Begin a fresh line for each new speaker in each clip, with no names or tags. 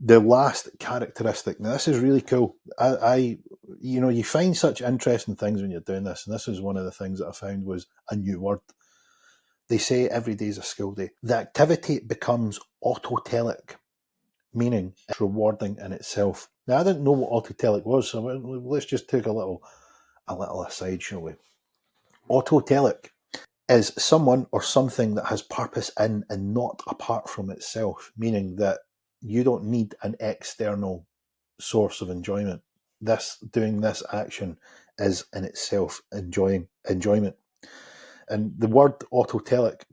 The last characteristic, now this is really cool. You find such interesting things when you're doing this, and this is one of the things that I found was a new word. They say every day is a school day. The activity becomes autotelic, meaning it's rewarding in itself. Now, I didn't know what autotelic was, so let's just take a little aside, shall we? Autotelic is someone or something that has purpose in and not apart from itself, meaning that you don't need an external source of enjoyment. Doing this action is in itself enjoyment. And the word autotelic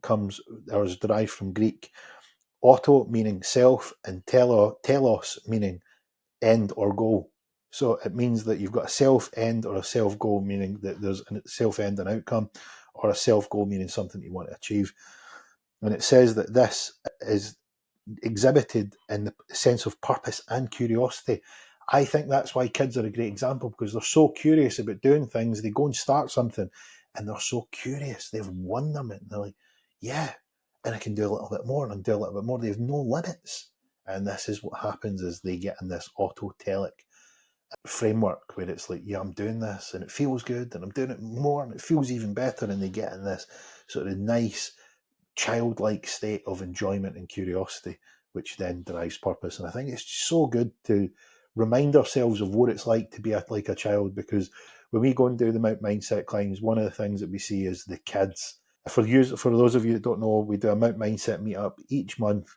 is derived from Greek. Auto meaning self and telos meaning end or goal. So it means that you've got a self end or a self goal, meaning that there's a self end and outcome, or a self goal meaning something you want to achieve. And it says that this is exhibited in the sense of purpose and curiosity. I think that's why kids are a great example, because they're so curious about doing things. They go and start something and they're so curious. They've wonderment. They're like, yeah, and I can do a little bit more and I can do a little bit more. They have no limits. And this is what happens as they get in this autotelic framework where it's like, yeah, I'm doing this and it feels good and I'm doing it more and it feels even better. And they get in this sort of nice childlike state of enjoyment and curiosity, which then derives purpose. And I think it's just so good to remind ourselves of what it's like to be like a child, because when we go and do the Mount Mindset climbs, one of the things that we see is the kids. For those of you that don't know, we do a Mount Mindset meetup each month.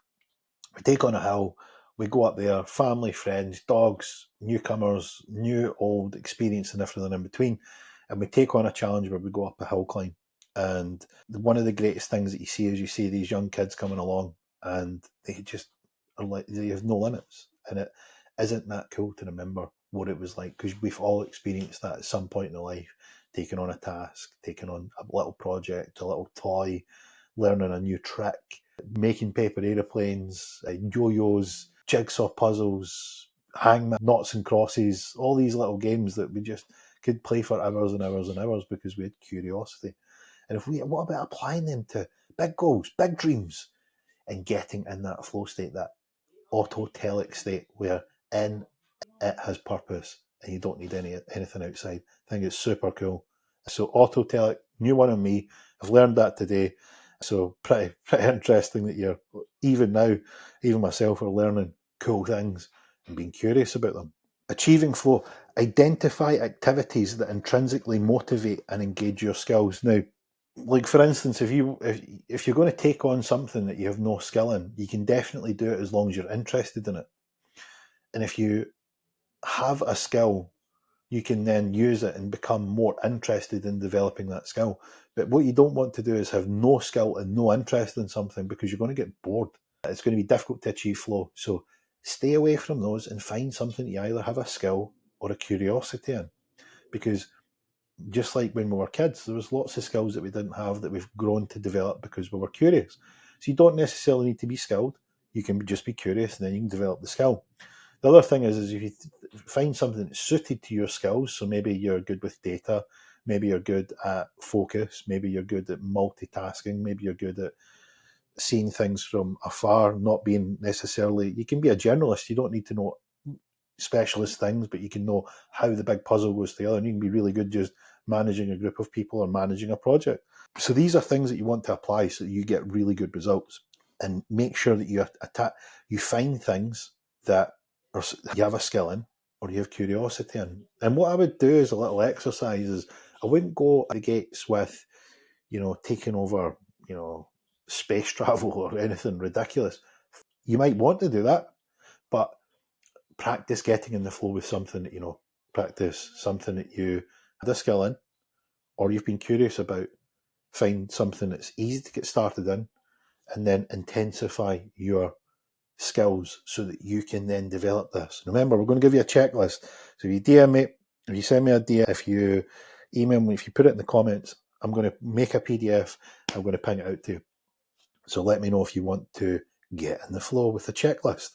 We take on a hill, we go up there, family, friends, dogs, newcomers, new, old, experienced and everything in between, and we take on a challenge where we go up a hill climb. And one of the greatest things that you see is you see these young kids coming along and they just are like, they have no limits. And it isn't that cool to remember what it was like, because we've all experienced that at some point in our life, taking on a task, taking on a little project, a little toy, learning a new trick, making paper aeroplanes, yo-yos, jigsaw puzzles, hangman, knots and crosses, all these little games that we just could play for hours and hours and hours because we had curiosity. And what about applying them to big goals, big dreams, and getting in that flow state, that autotelic state where in it has purpose and you don't need anything outside? I think it's super cool. So autotelic, new one on me. I've learned that today. So pretty interesting that you're, even now, even myself, are learning cool things and being curious about them. Achieving flow. Identify activities that intrinsically motivate and engage your skills. Now, like for instance, if you're going to take on something that you have no skill in, you can definitely do it as long as you're interested in it. And if you have a skill, you can then use it and become more interested in developing that skill. But what you don't want to do is have no skill and no interest in something, because you're going to get bored. It's going to be difficult to achieve flow. So stay away from those and find something you either have a skill or a curiosity in. Because just like when we were kids, there was lots of skills that we didn't have that we've grown to develop because we were curious. So you don't necessarily need to be skilled. You can just be curious and then you can develop the skill. The other thing is if you find something that's suited to your skills, so maybe you're good with data, maybe you're good at focus, maybe you're good at multitasking, maybe you're good at seeing things from afar, not being necessarily, you can be a generalist, you don't need to know specialist things, but you can know how the big puzzle goes together, and you can be really good just managing a group of people or managing a project. So these are things that you want to apply so that you get really good results, and make sure that you find things that you have a skill in or you have curiosity in. And what I would do as a little exercise is I wouldn't go at the gates with, taking over, space travel or anything ridiculous. You might want to do that, but practice getting in the flow with something that practice something that you had a skill in or you've been curious about. Find something that's easy to get started in, and then intensify your skills so that you can then develop this. Remember, we're going to give you a checklist. So if you DM me, if you send me a DM, if you email me, if you put it in the comments, I'm going to make a PDF. I'm going to ping it out to you. So let me know if you want to get in the flow with the checklist.